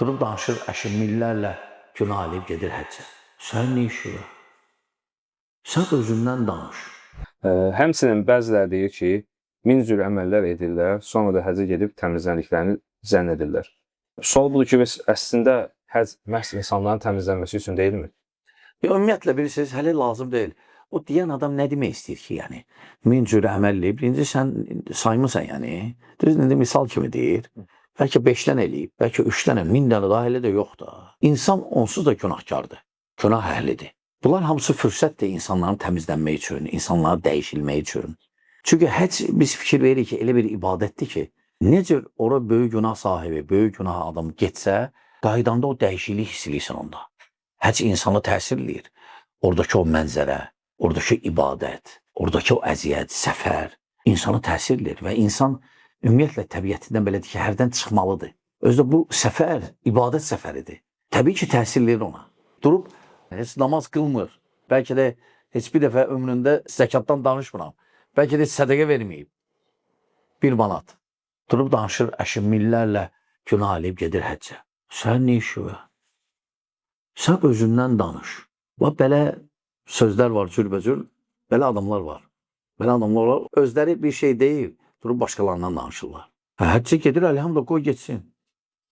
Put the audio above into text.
Durub danışır əşi minlərlə günah eləyib gedir həccə. Sən nə işi var? Sən özündən danış. Həmçinin bəziləri deyir ki, min cür əməllər edirlər, sonra da həccə gedib təmizləndiklərini zənn edirlər. Sual budur ki, bəs əslində həcc məhz insanların təmizlənməsi üçün deyilmi? Ümumiyyətlə bilirsiniz, hələ lazım deyil. O deyən adam nə demək istəyir ki, yəni? Min cür əməl eləyib, birinci sən saymısan, yəni. Düzdür, misal kimi deyir. Bəlkə 5-dən eləyib, bəlkə 3-dən, 1000-dən daha elə də yoxdur. İnsan onsuz da günahkardır, günah əhlidir. Bunlar hamısı fürsətdir insanların təmizlənmək üçün, insanların dəyişilmək üçün. Çünki həcc biz fikir veririk ki, elə bir ibadətdir ki, necə ora böyük günah sahibi, böyük günah adam getsə, qaydanda o dəyişiklik hiss edirsən onda. Həcc insanı təsir eləyir. Oradakı o mənzərə, oradakı ibadət, oradakı o əziyyət, səfər insanı təsir eləyir və insan ümumiyyətlə təbiətindən belədir ki, hərdən çıxmalıdır. Özdə bu səfər, ibadət səfəridir. Təbii ki, təsir eləyir ona. Durub heç namaz qılmır. Bəlkə də heç bir dəfə ömründə zəkatdan danışmıram. Bəlkə də sədəqə verməyib. 1 manat. Durub danışır əşi minlərlə günah eləyib gedir həccə. Sən nə işi var? Sən özündən danış. Bax, belə sözlər var cürbəcür, belə adamlar var. Belə adamlar var, özləri bir şey deyil, durub başqalarından danışırlar. Həccə gedir, əlhamdülillah, qoy getsin.